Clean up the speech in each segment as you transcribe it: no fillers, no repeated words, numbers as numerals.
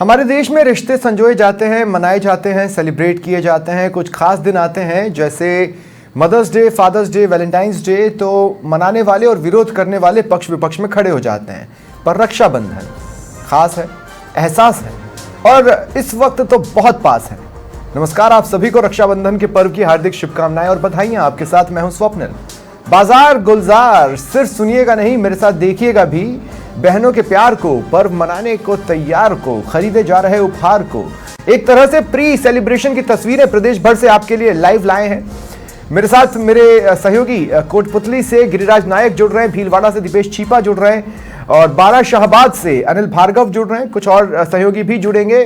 हमारे देश में रिश्ते संजोए जाते हैं, मनाए जाते हैं, सेलिब्रेट किए जाते हैं। कुछ खास दिन आते हैं जैसे Mother's Day, Father's Day, Valentine's Day, तो मनाने वाले और विरोध करने वाले पक्ष विपक्ष में खड़े हो जाते हैं। पर रक्षाबंधन खास है, एहसास है और इस वक्त तो बहुत पास है। नमस्कार, आप सभी को रक्षाबंधन के पर्व की हार्दिक शुभकामनाएं और बधाइयां। आपके साथ मैं हूं स्वप्निल। बाजार गुलजार सिर्फ सुनिएगा नहीं, मेरे साथ देखिएगा भी। बहनों के प्यार को, पर्व मनाने को तैयार को, खरीदे जा रहे उपहार को, एक तरह से प्री सेलिब्रेशन की तस्वीरें प्रदेश भर से आपके लिए लाइव लाए हैं। मेरे साथ मेरे सहयोगी कोटपुतली से गिरिराज नायक जुड़ रहे हैं, भीलवाड़ा से दीपेश चीपा जुड़ रहे हैं और बारा शाहबाद से अनिल भार्गव जुड़ रहे हैं। कुछ और सहयोगी भी जुड़ेंगे।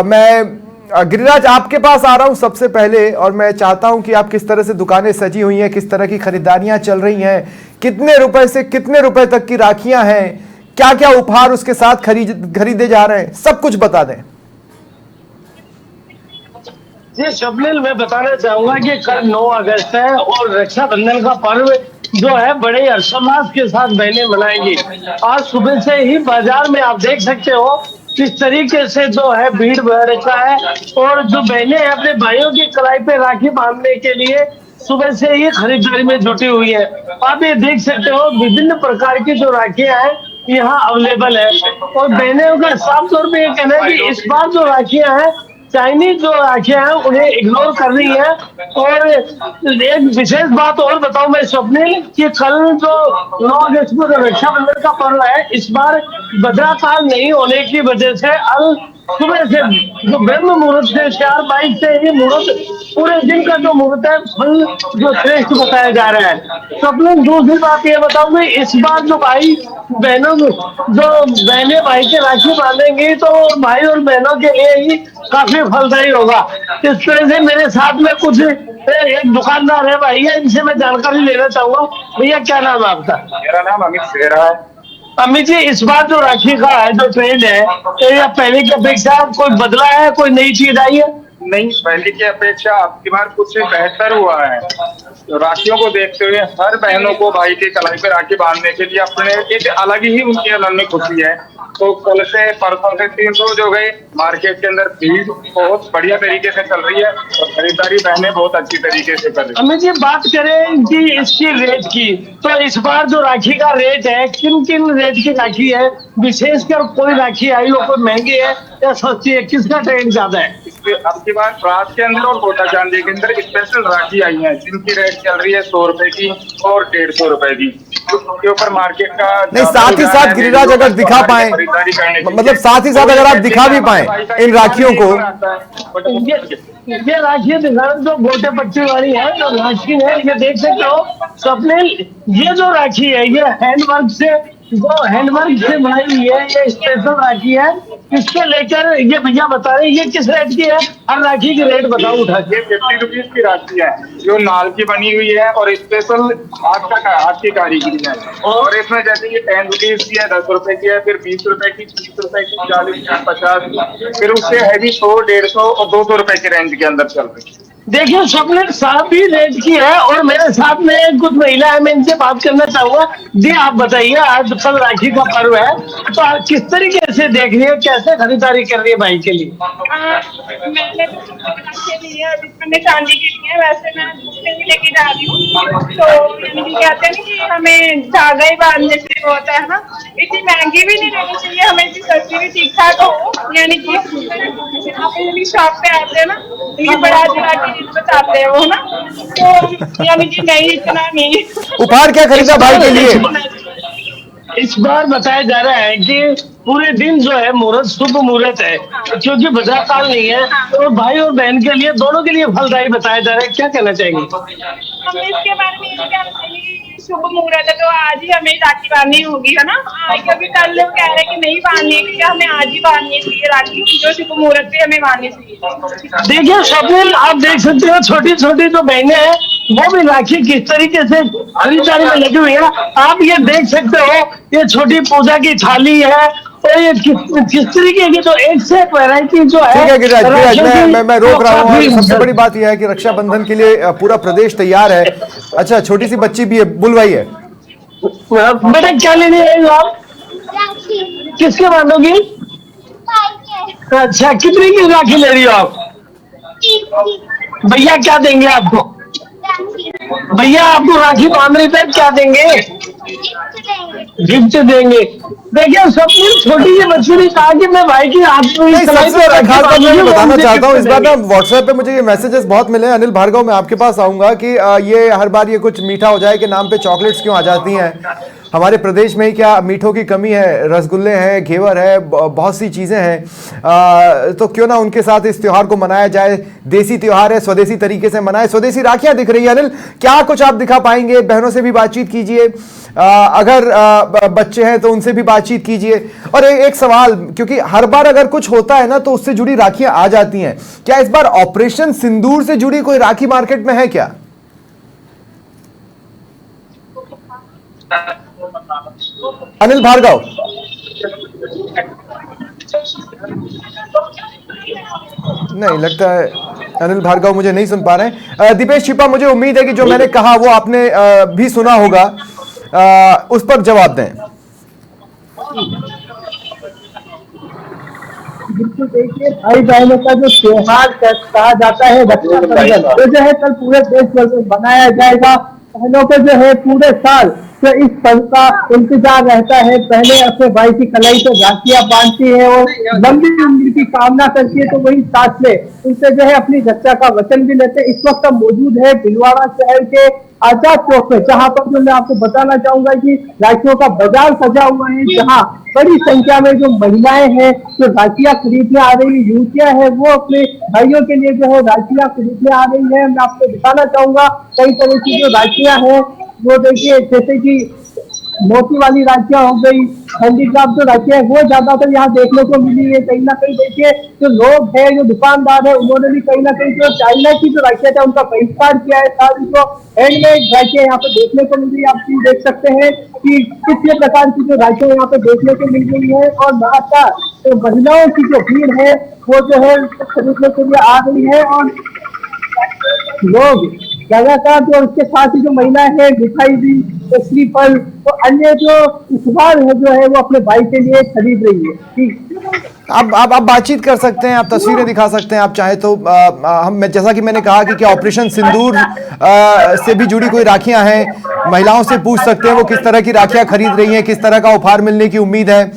मैं गिरिराज आपके पास आ रहा हूं सबसे पहले और मैं चाहता हूं कि आप किस तरह से दुकानें सजी हुई हैं, किस तरह की खरीदारियां चल रही हैं, कितने रुपए से कितने रुपए तक की राखियां हैं, क्या क्या उपहार उसके साथ खरीदे जा रहे हैं, सब कुछ बता दें। जी स्वप्निल, मैं बताना चाहूंगा कि कल 9 अगस्त है और रक्षाबंधन का पर्व जो है बड़े हर्षोल्लास के साथ बहनें मनाएंगी। आज सुबह से ही बाजार में आप देख सकते हो किस तरीके से जो है भीड़ बढ़ रखा है और जो बहनें अपने भाइयों की कलाई पे राखी बांधने के लिए सुबह से ही खरीदारी में जुटी हुई है। आप ये देख सकते हो विभिन्न प्रकार की जो राखियां हैं यहाँ अवेलेबल है और बहनों का साफ तौर पे ये कहना है कि इस बार जो राखियां हैं, चाइनीज जो राखियां हैं उन्हें इग्नोर कर रही है। और एक विशेष बात और बताऊं मैं स्वप्निल कि कल जो 9 अगस्त को रक्षाबंधन का पर्व है, इस बार भद्रा काल नहीं होने की वजह से सुबह से जो ब्रह्म मुहूर्त से 4:22 से ये मुहूर्त पूरे दिन का जो मुहूर्त है फल जो श्रेष्ठ बताया जा रहा है। स्वप्निल, दूसरी बात ये बताऊंगी, इस बार जो भाई बहनों जो बहनें भाई के राखी बांधेंगी तो भाई और बहनों के लिए ही काफी फलदायी होगा। इस तरह से मेरे साथ में कुछ एक दुकानदार है भाई है, इनसे मैं जानकारी लेना चाहूंगा। भैया क्या नाम है आपका? मेरा नाम अमित सेरा है। अमित जी, इस बार जो राखी का है जो ट्रेंड है, या पहले की अपेक्षा कोई बदला है, कोई नई चीज आई है? नहीं, पहले की अपेक्षा आपकी बार कुछ बेहतर हुआ है। तो राखियों को देखते हुए हर बहनों को भाई के कलाई पे राखी बांधने के लिए अपने एक अलग ही उनके मन में खुशी है। तो कल से परसों से 3 रोज हो गए, मार्केट के अंदर भीड़ बहुत बढ़िया तरीके से चल रही है और खरीदारी बहनें बहुत अच्छी तरीके से कर रही है। अमित जी, बात करें कि इसकी रेट की, तो इस बार जो राखी का रेट है, किन किन रेट की राखी है? विशेषकर कोई राखी आई हो, कोई महंगी है या सस्ती है, किसका ट्रेंड ज्यादा है? आपकी बात रात के अंदर और कोटा चांदी के अंदर स्पेशल राखी आई है जिनकी रेट चल रही है 100 रुपए की और 150 रुपए की। उसके ऊपर मार्केट का नहीं, साथ ही साथ गिरिराज अगर दिखा पाए, मतलब साथ ही साथ अगर आप दिखा भी पाए इन राखियों को। ये राखी जो गोटे पट्टी वाली है जो राखी है, ये देख सकते हो स्वप्निल। ये जो राखी है ये हैंडवर्क से बनाई हुई है, ये स्पेशल राखी है। इसको लेकर ये भैया बता रहे हैं ये किस रेट की है, हर राखी की रेट बताओ उठा के। 50 रुपीज की राखी है जो नाल की बनी हुई है और स्पेशल हाथ की कारीगरी है। और इसमें जैसे ये 10 रुपीज की है, 10 रुपए की है, फिर 20 रुपए की, 30 रुपए की, 40, 50, फिर उससे हैवी 100, 150 और 200 रुपए के रेंज के अंदर चल रही है। देखिए स्वप्निल, सभी रेट की है और मेरे साथ में कुछ महिला है, मैं इनसे बात करना चाहूंगा। जी आप बताइए, आज कल राखी का पर्व है तो आप किस तरीके से देख रही है, कैसे खरीदारी कर रही है भाई के लिए? मैंने तो लिए अभी मैंने चांदी के लिए, वैसे मैं दूसरे भी लेके जा रही हूँ। तो यानी कहते हैं कि हमें धागा ही बांधने से होता है ना, इतनी महंगी भी नहीं लेनी चाहिए, हमें इतनी सस्ती भी ठीक ठाक हो। यानी कि आप शॉप पे आते हैं ना, ये बड़ा चढ़ा बताते हैं वो ना, तो यानी कि नहीं, इतना नहीं। उपहार क्या खरीदा भाई के लिए? इस बार बताया जा रहा है कि पूरे दिन जो है मुहूर्त शुभ मुहूर्त है, क्योंकि भद्रा काल नहीं है, तो भाई और बहन के लिए दोनों के लिए फलदायी बताया जा रहा है। क्या कहना चाहेंगे? हमें इसके बारे में ये कहना चाहिए, शुभ मुहूर्त है तो आज ही हमें राखी बांधनी होगी, है ना। क्योंकि कल लोग कह रहे हैं कि नहीं बांधनी है, हमें आज ही बांधनी चाहिए राखी, जो शुभ मुहूर्त पे हमें बांधनी चाहिए। देखिए स्वप्निल, आप देख सकते हो छोटी छोटी जो बहनें हैं वो भी राखी किस तरीके से खरीदारी में लगी हुई है। आप ये देख सकते हो, ये छोटी पूजा की थाली है और ये किस तरीके की जो एक से वैरायटी जो है। ठीक है गिरिराज, मैं रोक रहा हूँ। सबसे बड़ी बात यह है कि रक्षाबंधन के लिए पूरा प्रदेश तैयार है। अच्छा, छोटी सी बच्ची भी है, बुलवाई है। बेटा क्या लेने आए हो आप? किसके बांधोगी? अच्छा, कितनी की राखी ले रही हो आप? भैया क्या देंगे आपको? भैया आपको राखी बांध रही थे, क्या देंगे? गिफ्ट देंगे। देखिए, सबने छोटी सी बच्ची ने कहा कि मैं भाई की हाथ में नहीं, कलाई सबसे पे ज्यादा राखी खास बात मैं बांधूंगी, ये वो बताना मुझे चाहता हूँ, गिफ्ट इस बार ना देंगे। व्हाट्सएप पे मुझे ये मैसेजेस बहुत मिले हैं। अनिल भार्गव, मैं आपके पास आऊंगा कि ये हर बार ये कुछ मीठा हो जाए के नाम पे चॉकलेट्स क्यों आ जाती हैं? हमारे प्रदेश में ही क्या मीठों की कमी है? रसगुल्ले हैं, घेवर है, बहुत सी चीजें हैं। तो क्यों ना उनके साथ इस त्योहार को मनाया जाए। देसी त्योहार है, स्वदेशी तरीके से मनाए। स्वदेशी राखियां दिख रही है अनिल, क्या कुछ आप दिखा पाएंगे? बहनों से भी बातचीत कीजिए, अगर बच्चे हैं तो उनसे भी बातचीत कीजिए। और एक सवाल, क्योंकि हर बार अगर कुछ होता है ना तो उससे जुड़ी राखियां आ जाती हैं, क्या इस बार ऑपरेशन सिंदूर से जुड़ी कोई राखी मार्केट में है क्या? अनिल भार्गव, नहीं लगता है अनिल भार्गव मुझे नहीं सुन पा रहे हैं। दीपेश छिपा, मुझे उम्मीद है कि जो मैंने कहा वो आपने भी सुना होगा, उस पर जवाब दें। बिल्कुल, देखिए भाई बहनों का जो त्योहार कहा जाता है रक्षाबंधन, वो जो है कल पूरे देश भर में मनाया जाएगा। बहनों को जो है पूरे साल तो इस पर्व का इंतजार रहता है। पहले अपने भाई की कलाई पे राखियां बांधती है और लंबी उम्र की कामना करती है, तो वही साथ में उनसे जो है अपनी रक्षा का वचन भी लेते हैं। इस वक्त हम मौजूद है भिलवाड़ा शहर के आजाद चौक में, जहां पर जो मैं आपको बताना चाहूंगा कि राखियों का बाजार सजा हुआ है, जहां बड़ी संख्या में जो महिलाएं हैं जो राखियां खरीदने आ रही, युवतियां हैं वो अपने भाइयों के लिए जो है राखियां खरीदने आ रही है। मैं आपको दिखाना चाहूंगा कई तरह की जो राखियां हैं, वो देखिए जैसे कि मोती वाली राखियां हो गई, हैंडीक्राफ्ट जो राखियां है वो ज्यादातर यहाँ देखने को मिली है। कहीं ना कहीं देखिए जो लोग हैं, जो दुकानदार है, उन्होंने भी कहीं ना कहीं जो चाइना की जो राखियां था उनका बहिष्कार किया है। साथ ही जो हैंडमेड राखियां यहाँ पे देखने को मिल रही है, आप देख सकते हैं कि किस प्रकार की जो राखियां यहाँ पे देखने को मिल रही है। और लगातार तो महिलाओं की जो भीड़ है वो जो है खरीदने के लिए आ रही है, और लोग लगातार जो उसके साथ ही जो महिलाएं हैं मिठाई भी, तो श्रीफल, तो अन्य जो उपहार है जो है वो अपने भाई के लिए खरीद रही है। ठीक, आप बातचीत कर सकते हैं, आप तस्वीरें दिखा सकते हैं, आप चाहे तो हम, जैसा कि मैंने कहा कि क्या ऑपरेशन सिंदूर से भी जुड़ी कोई राखियां हैं, महिलाओं से पूछ सकते हैं वो किस तरह की राखियां खरीद रही हैं, किस तरह का उपहार मिलने की उम्मीद है।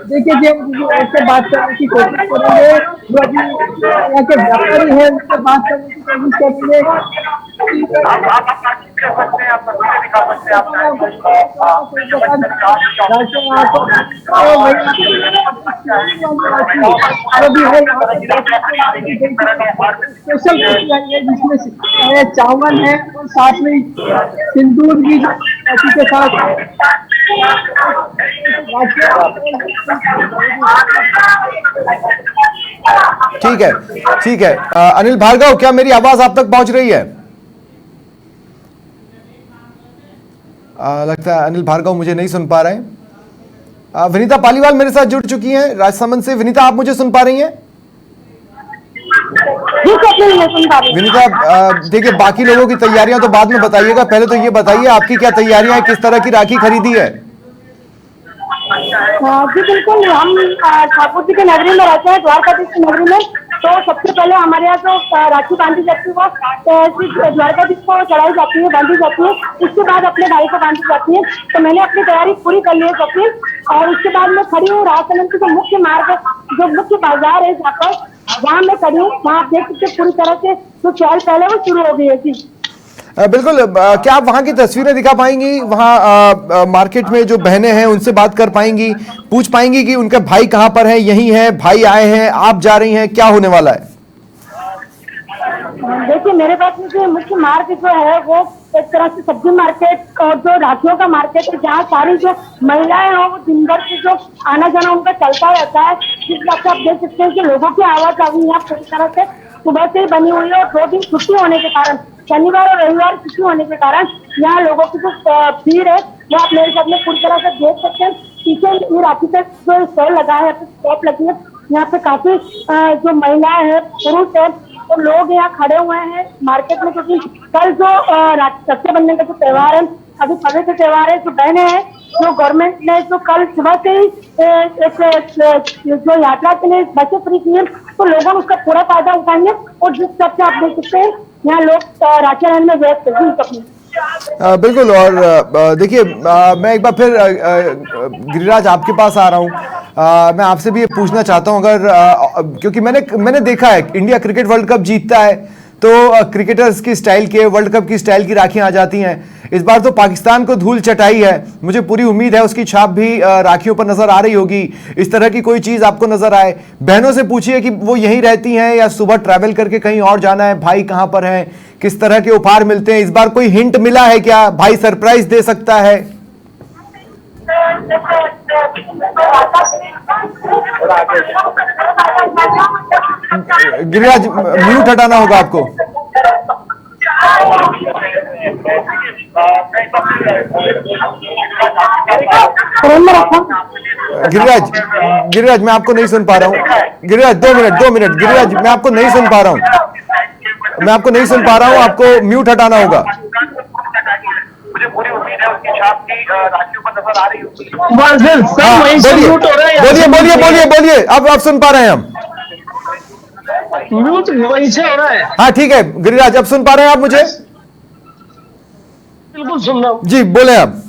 देखिए जो ऐसे बात करने की कोशिश करेंगे, जो अभी यहाँ के व्यापारी है उनसे बात करने की कोशिश करेंगे। स्पेशल जिसमें चावल है और साथ में सिंदूर भी के साथ ठीक है, ठीक है। अनिल भार्गव, क्या मेरी आवाज आप तक पहुंच रही है? लगता है अनिल भार्गव मुझे नहीं सुन पा रहे हैं। विनीता पालीवाल मेरे साथ जुड़ चुकी हैं राजसमंद से। विनीता, आप मुझे सुन पा रही हैं? विनीता, देखिए बाकी लोगों की तैयारियां तो बाद में बताइएगा, पहले तो ये बताइए आपकी क्या तैयारियां हैं, किस तरह की राखी खरीदी है? जी बिल्कुल, हम ठाकुर जी के नगरी में रहते हैं, द्वारकाधीश की नगरी में। तो सबसे पहले हमारे यहाँ जो राखी बांधी जाती है वो द्वारकाधीश को चढ़ाई जाती है, बांधी जाती है। उसके बाद अपने भाई को बांधी जाती है। तो मैंने अपनी तैयारी पूरी कर ली है सबकी, और उसके बाद मैं खड़ी हूँ राजसमंद की जो मुख्य मार्ग, जो मुख्य बाजार है जहाँ पर, वहाँ मैं खड़ी हूँ। वहाँ आप देख सकते पूरी तरह से जो चहल पहले वो शुरू हो गई है। जी बिल्कुल। क्या आप वहां की तस्वीरें दिखा पाएंगी? वहां मार्केट में जो बहनें हैं उनसे बात कर पाएंगी, पूछ पाएंगी कि उनका भाई कहां पर है? यही है, भाई आए हैं, आप जा रही हैं, क्या होने वाला है? देखिए मेरे पास में जो मुख्य मार्ग जो है वो एक तरह से सब्जी मार्केट और जो राखियों का मार्केट है, जहाँ सारी जो महिलाएं हैं वो दिन भर से जो आना जाना उनका चलता रहता है। जिस बात से आप देख सकते हैं कि लोगों की आवाजाही यहाँ पूरी तरह से सुबह से ही बनी हुई है, और 2 दिन छुट्टी होने के कारण शनिवार और रविवार छुट्टी होने के कारण यहाँ लोगों की जो भीड़ है वो आप मेरे साथ में पूरी तरह से देख सकते हैं। पीछे ये राखी का जो स्टॉल लगा है, शॉप लगी है, यहाँ पे काफी जो महिलाएं हैं, पुरुष है और लोग यहाँ खड़े हुए हैं मार्केट में, क्योंकि कल जो रक्षाबंधन का जो त्योहार है, अभी पवित्र त्योहार है, जो बहने हैं, जो गवर्नमेंट ने जो कल सुबह से ही एक जो यात्रा के लिए बसें फ्री की है, तो लोगों ने उसका पूरा फायदा उठाएंगे और जिस तरह से आप देख सकते हैं यहाँ लोग राखी बंधन में व्यस्त हैं। बिल्कुल। और देखिए, मैं एक बार फिर गिरिराज आपके पास आ रहा हूँ। मैं आपसे भी ये पूछना चाहता हूँ, अगर क्योंकि मैंने देखा है इंडिया क्रिकेट वर्ल्ड कप जीतता है तो क्रिकेटर्स की स्टाइल के, वर्ल्ड कप की स्टाइल की राखियां आ जाती हैं। इस बार तो पाकिस्तान को धूल चटाई है, मुझे पूरी उम्मीद है उसकी छाप भी राखियों पर नजर आ रही होगी। इस तरह की कोई चीज आपको नजर आए? बहनों से पूछिए कि वो यहीं रहती हैं या सुबह ट्रैवल करके कहीं और जाना है, भाई कहां पर हैं, किस तरह के उपहार मिलते हैं। इस बार कोई हिंट मिला है क्या? भाई सरप्राइज दे सकता है? गिरिराज, म्यूट हटाना होगा आपको। गिरिराज मैं आपको नहीं सुन पा रहा हूँ। गिरिराज 2 मिनट। गिरिराज मैं आपको नहीं सुन पा रहा हूँ, आपको म्यूट हटाना होगा। मुझे पूरी उम्मीद है उसकी छाप की राखियों पर नजर आ रही होगी। बोलिए। अब सुन पा रहे हैं हम। म्यूट वहीं से हो रहा है। हाँ ठीक है गिरिराज, अब सुन पा रहे हैं आप मुझे? बिल्कुल सुन रहा हूँ जी, बोले आप।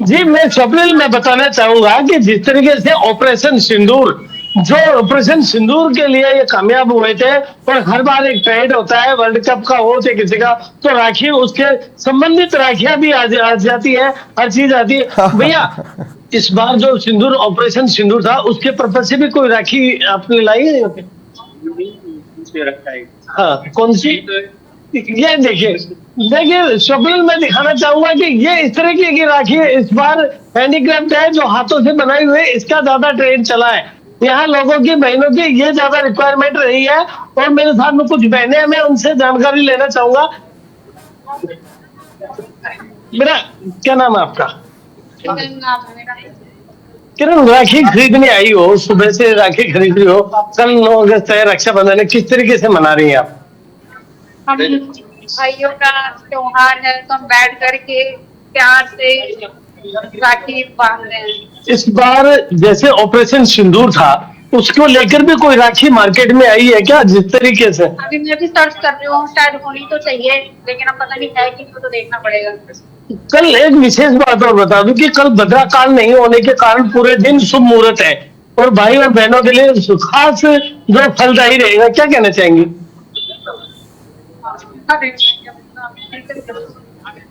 जी। मैं स्वप्निल मैं बताना चाहूंगा कि जिस तरीके से ऑपरेशन सिंदूर के लिए ये कामयाब हुए थे, और हर बार एक ट्रेंड होता है वर्ल्ड कप का हो चाहे किसी का, तो राखी उसके संबंधित राखियां भी आ जाती है, हर चीज आती है भैया। इस बार जो ऑपरेशन सिंदूर था, उसके पर्पज से भी कोई राखी आपने लाई है? हाँ, कौन सी? ये देखिए स्वप्निल, मैं दिखाना चाहूंगा कि ये इस तरह की राखी इस बार हैंडीक्राफ्ट है, जो हाथों से बनाई हुई, इसका ज्यादा ट्रेंड चला है। यहाँ लोगों की, बहनों की ये ज्यादा रिक्वायरमेंट रही है, और मेरे साथ में कुछ बहनें हैं, मैं उनसे जानकारी लेना चाहूंगा। मेरा क्या नाम है आपका? किरण, राखी खरीदने आई हो, सुबह से राखी खरीद रही हो, कल 9 अगस्त है, रक्षाबंधन है, किस तरीके से मना रही हैं आप? हम भाइयों का त्योहार है, तो हम बैठ करके प्यार से राखी बांध रहे हैं। इस बार जैसे ऑपरेशन सिंदूर था, उसको लेकर भी कोई राखी मार्केट में आई है क्या, जिस तरीके से? अभी मैं भी सर्च कर रही हूँ, शायद होनी तो चाहिए, लेकिन अब पता नहीं है कि तो देखना पड़ेगा। कल एक विशेष बात और बता दूं कि कल भद्रा काल नहीं होने के कारण पूरे दिन शुभ मुहूर्त है, और भाई और बहनों के लिए खास जो फलदायी रहेगा। क्या कहना चाहेंगी?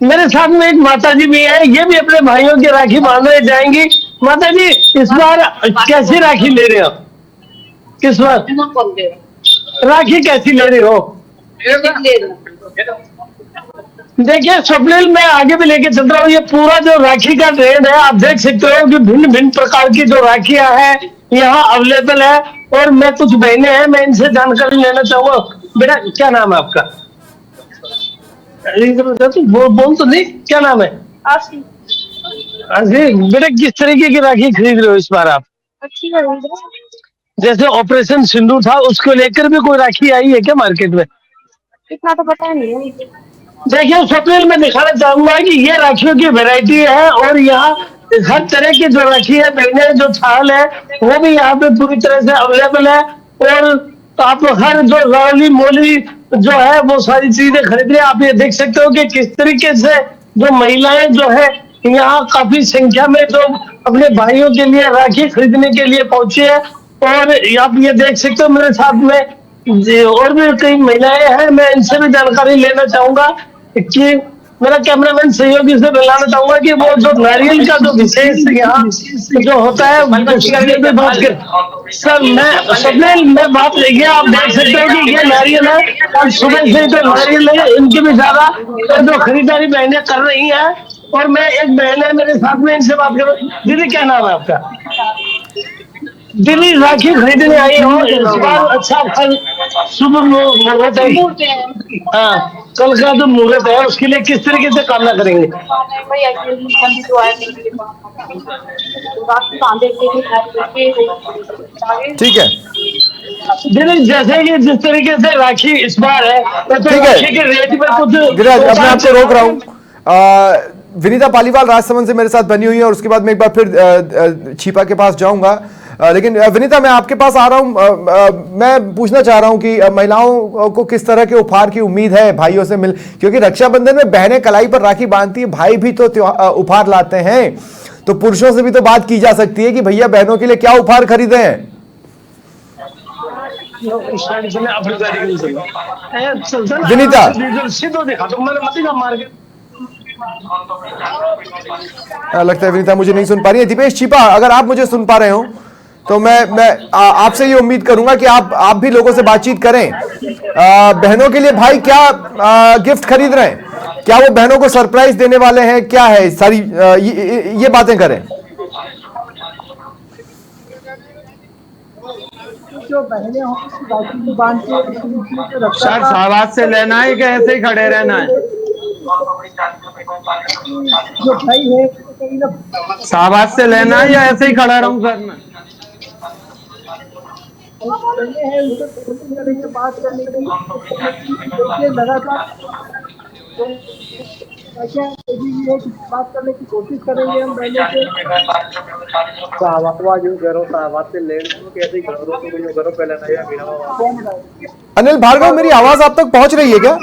मेरे साथ में एक माता जी भी है, ये भी अपने भाइयों की राखी बांधने जाएंगी। माता जी, इस बार कैसी राखी ले रहे हो? किस बार राखी कैसी ले रहे हो? देखिए स्वप्निल, मैं आगे भी लेके चल रहा हूँ। ये पूरा जो राखी का ट्रेंड है, आप देख सकते हो कि भिन्न भिन्न प्रकार की जो राखियां हैं यहाँ अवेलेबल है, और मैं कुछ बहनें हैं, मैं इनसे जानकारी लेना चाहूंगा। बेटा क्या नाम है आपका? बोल तो नहीं, क्या नाम है? बेटा किस तरीके की राखी खरीद रहे हो इस बार आप? अच्छी, जैसे ऑपरेशन सिंदूर था, उसको लेकर भी कोई राखी आई है क्या मार्केट में? इतना तो पता नहीं। देखिए स्वप्निल, मैं दिखाना चाहूंगा कि ये राखियों की वैरायटी है, और यहाँ हर तरह की जो राखी है, बहने जो थाल है, वो भी यहाँ पे पूरी तरह से अवेलेबल है, और आप हर जो रौली मोली जो है वो सारी चीजें खरीद रहे हैं। आप ये देख सकते हो कि किस तरीके से जो महिलाएं जो है यहाँ काफी संख्या में जो अपने भाइयों के लिए राखी खरीदने के लिए पहुंची है, और आप ये देख सकते हो मेरे साथ में और भी कई महिलाएं हैं। मैं इनसे भी जानकारी लेना चाहूंगा कि मेरा कैमरामैन सहयोगी से मिलाना चाहूंगा कि वो जो नारियल का जो विशेष यहाँ जो होता है, भी बात कर सर। मैं स्वप्निल, मैं बात लेंगे, आप देख सकते हो कि ये नारियल है, और सुबह से जो नारियल है इनकी भी ज्यादा जो खरीदारी बहनें कर रही है, और मैं एक बहन है मेरे साथ में, इनसे बात करूँ। दीदी क्या नाम है आपका? दिल्ली राखी खरीदने आई हो, इस बार अच्छा फल शुभ मुहूर्त है। हाँ, कल का जो मुहूर्त है उसके लिए किस तरीके से कामना करेंगे? ठीक है, दिल्ली जैसे कि जिस तरीके से राखी इस बार है, तो ठीक है राखी के रेट पे कुछ गिरिराज, अपने आप को रोक रहा हूँ। विनीता पालीवाल राजसमंद से मेरे साथ बनी हुई है और उसके बाद मैं एक बार फिर छिपा के पास जाऊंगा। लेकिन विनीता, मैं आपके पास आ रहा हूं। मैं पूछना चाह रहा हूं कि महिलाओं को किस तरह के उपहार की उम्मीद है भाइयों से मिल, क्योंकि रक्षाबंधन में बहनें कलाई पर राखी बांधती है, भाई भी तो उपहार लाते हैं, तो पुरुषों से भी तो बात की जा सकती है कि भैया बहनों के लिए क्या उपहार खरीदे हैं। विनीता, लगता है विनीता मुझे नहीं सुन पा रही है। दीपेश छिपा, अगर आप मुझे सुन पा रहे हो तो मैं आपसे ये उम्मीद करूंगा कि आप भी लोगों से बातचीत करें। बहनों के लिए भाई क्या गिफ्ट खरीद रहे हैं, क्या वो बहनों को सरप्राइज देने वाले हैं, क्या है सारी ये बातें करें। जो बहनें होंगी राखी को बांध के सर साहबाज से लेना है कि ऐसे ही खड़े रहना है? जो भाई है साहबाज से लेना है या ऐसे ही खड़ा रहूं सर मैं? उनसे बात करने की लगातार बात करने की कोशिश करेंगे हम बहनों से। अनिल भार्गव, मेरी आवाज आप तक पहुंच रही है क्या?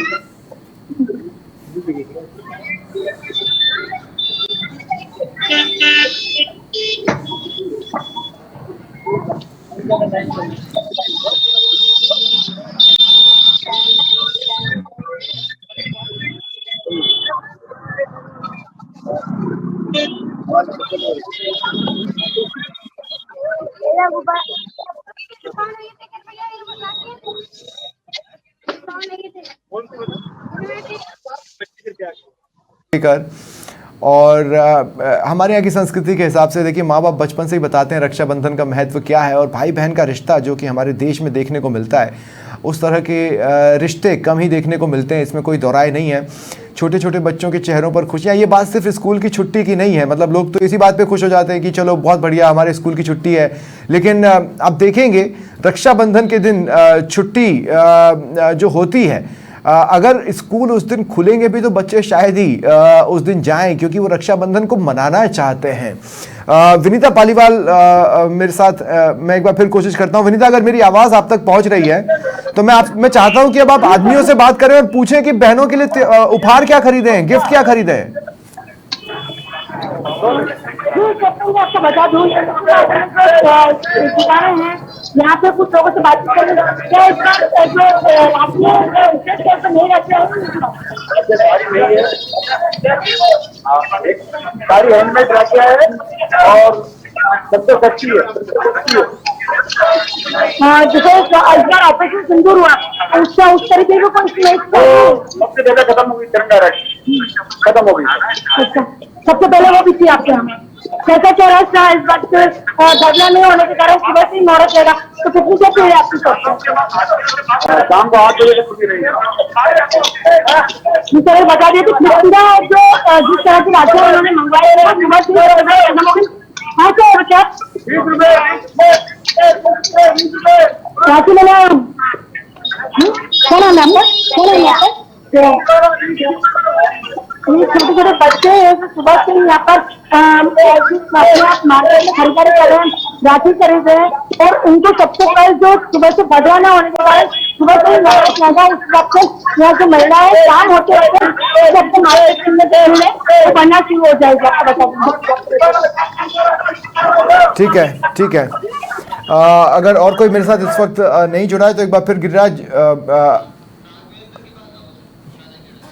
और हमारे यहाँ की संस्कृति के हिसाब से देखिए, माँ बाप बचपन से ही बताते हैं रक्षाबंधन का महत्व क्या है, और भाई बहन का रिश्ता जो कि हमारे देश में देखने को मिलता है, उस तरह के रिश्ते कम ही देखने को मिलते हैं, इसमें कोई दोराय नहीं है। छोटे छोटे बच्चों के चेहरों पर खुशियाँ, ये बात सिर्फ स्कूल की छुट्टी की नहीं है, मतलब लोग तो इसी बात पे खुश हो जाते हैं कि चलो बहुत बढ़िया हमारे स्कूल की छुट्टी है, लेकिन अब देखेंगे रक्षाबंधन के दिन छुट्टी जो होती है, अगर स्कूल उस दिन खुलेंगे भी तो बच्चे शायद ही उस दिन जाएं, क्योंकि वो रक्षाबंधन को मनाना चाहते हैं। विनीता पालीवाल मेरे साथ, मैं एक बार फिर कोशिश करता हूं। विनीता, अगर मेरी आवाज आप तक पहुंच रही है तो मैं चाहता हूं कि अब आप आदमियों से बात करें और पूछें कि बहनों के लिए उपहार क्या खरीदे हैं, गिफ्ट क्या खरीदे हैं। आपको बता दूं, दुकानें हैं यहाँ पे, कुछ लोगों से बातचीत करें क्या इसका जो नहीं रखते सारी हैंडमेड राखियां है और सबसे सच्ची है। जैसे इस बार ऑपरेशन सिंदूर हुआ, उसका उस तरीके का सबसे पहले खत्म हो गई, तिरंगा राखी खत्म हो गई। सबसे पहले वो भी थी आपके यहाँ कैसा कह रहा था इस बात से, धरना नहीं होने के कारण सुबह से ही मुहूर्त रहेगा, तो कितनी देर पहले आपकी शाम को 8 बजे तक छुट्टी रहेगी। बता दिए थे जो जिस तरह की राखियां उन्होंने मंगवाई है राखी मैंने क्या नाम है छोटे छोटे बच्चे सुबह से यहाँ पर मार्केट में खरीदारी कर रहे हैं, राखी खरीद रहे हैं, और उनको सबसे पहले जो सुबह से बढ़िया ना होने के कारण सुबह से ही लगा उस वक्त यहाँ जो महिलाएं काम होते रहते हैं सबको मार्केट में बनना शुरू हो जाएगा। ठीक है, ठीक है। अगर और कोई मेरे साथ इस वक्त नहीं जुड़ा है तो एक बार फिर गिरिराज,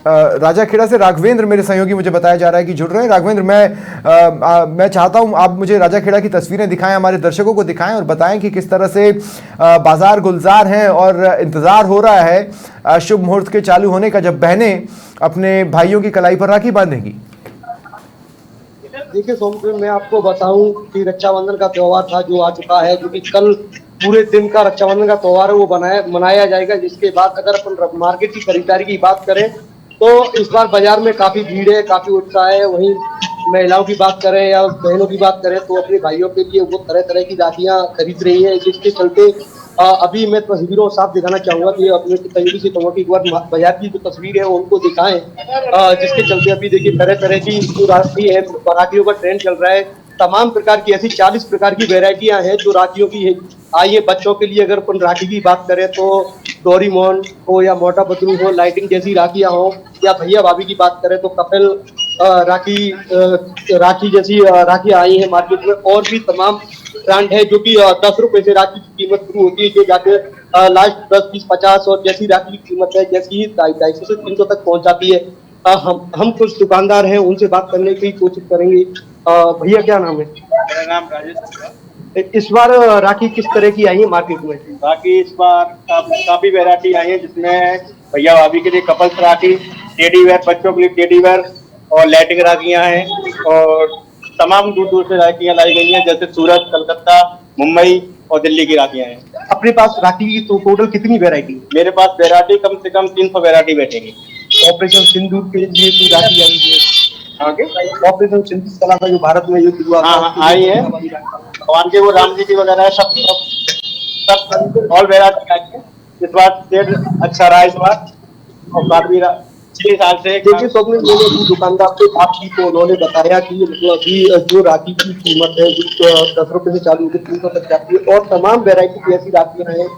राजाखेड़ा से राघवेंद्र मेरे सहयोगी मुझे बताया जा रहा है कि जुड़ रहे हैं। राघवेंद्र, मैं चाहता हूं आप मुझे राजाखेड़ा की तस्वीरें दिखाएं, हमारे दर्शकों को दिखाएं और बताएं कि किस तरह से बाजार गुलजार हैं और इंतज़ार हो रहा है शुभ मुहूर्त के चालू होने का, जब बहनें अपने भाइयों की कलाई पर राखी बांधेंगी। देखिए सोमदेव, मैं आपको बताऊं कि रक्षाबंधन का त्योहार था जो आ चुका है, जो कि कल पूरे दिन का रक्षाबंधन का त्योहार है वो मनाया जाएगा। जिसके बाद अगर अपन मार्केट की खरीदारी की बात करें तो इस बार बाजार में काफी भीड़ है, काफी उत्साह है। वहीं महिलाओं की बात करें या बहनों की बात करें तो अपने भाइयों के लिए वो तरह तरह की राखियां खरीद रही है, जिसके चलते अभी मैं तस्वीरों साफ दिखाना चाहूंगा कि अपने तस्वीर से कहूँगा कि एक बार बाजार की जो तस्वीर है वो उनको दिखाएं, जिसके चलते अभी देखिए तरह तरह की जो राखी है, राखियों का ट्रेंड चल रहा है। तमाम प्रकार की ऐसी 40 प्रकार की वेराइटियां हैं जो राखियों की है। आइए, बच्चों के लिए अगर अपन राखी की बात करें तो डोरीमोन हो या मोटा पतलू हो, लाइटिंग जैसी राखियां हो, या भैया भाभी की बात करें तो कपिल राखी जैसी राखियां आई है मार्केट में। और भी तमाम ब्रांड है जो कि 10 रुपए से राखी की कीमत शुरू होती है, जो जाके लास्ट 10, 20, 50 और जैसी राखी की कीमत है जैसी 250 से 300 तक पहुंच जाती है। हम कुछ दुकानदार हैं, उनसे बात करने की कोशिश करेंगे। भैया क्या नाम है? मेरा नाम राजेश। इस बार राखी किस तरह की आई है मार्केट में? राखी इस बार काफी वैरायटी आई है, जिसमें भैया भाभी के लिए कपल्स राखी, टेडी वेयर, बच्चों के लिए टेडी वेयर और लाइटिंग राखियां हैं, और तमाम दूर दूर से राखियां लाई गई हैं, जैसे सूरत, कलकत्ता, मुंबई और दिल्ली की राखियां हैं। अपने पास राखी की तो टोटल कितनी वैरायटी? मेरे पास वैरायटी कम से कम 300 वैरायटी बैठेगी। ऑपरेशन सिंदूर के लिए कोई राखी आई है? आगे ऑपरेशन सिंदूर चला था जो भारत में युद्ध हुआ। हाँ आई है, भगवान के वो राम जी की वगैरह है, सब ऑल वैरायटी आई है। इस बार सेट अच्छा रहा इस बार, और काफी 6 साल से। देखिए तो अपने दुकानदार से बात की तो उन्होंने बताया कि मतलब कि जो राखी की कीमत है जो 10 रुपए से चालू होकर 300 तक जाती है, और तमाम वैरायटी की ऐसी राखियां हैं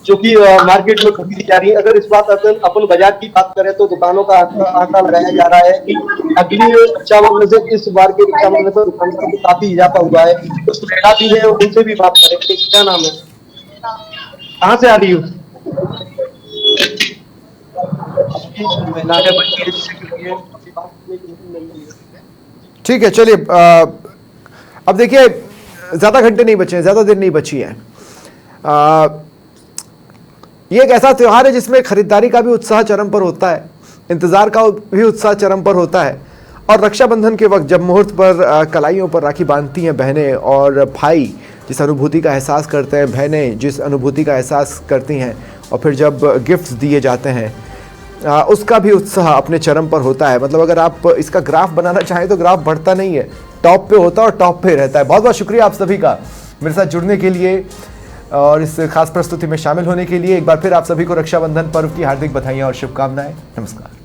जो कि मार्केट में खरीदी जा रही है। अगर इस बात अपन बाजार की बात करें तो दुकानों का आंकड़ा लगाया जा रहा है कि अगली रक्षाबंधन से इस बार के रक्षाबंधन पर दुकानदारों में काफी इजाफा हुआ है। कुछ महिला भी है, उनसे भी बात करेंगे। क्या नाम है? कहाँ से आ रही हो? ठीक है, चलिए अब देखिए ज़्यादा घंटे नहीं बचे हैं, ज़्यादा दिन नहीं बची है। ये एक ऐसा त्यौहार है जिसमें खरीदारी का भी उत्साह चरम पर होता है, इंतज़ार का भी उत्साह चरम पर होता है। और रक्षाबंधन के वक्त जब मुहूर्त पर कलाइयों पर राखी बांधती हैं बहनें, और भाई जिस अनुभूति का एहसास करते हैं, बहनें जिस अनुभूति का एहसास करती हैं, और फिर जब गिफ्ट्स दिए जाते हैं उसका भी उत्साह अपने चरम पर होता है। मतलब अगर आप इसका ग्राफ बनाना चाहें तो ग्राफ बढ़ता नहीं है, टॉप पे होता है और टॉप पे रहता है। बहुत बहुत शुक्रिया आप सभी का मेरे साथ जुड़ने के लिए और इस खास प्रस्तुति में शामिल होने के लिए। एक बार फिर आप सभी को रक्षाबंधन पर्व की हार्दिक बधाइयाँ और शुभकामनाएं। नमस्कार।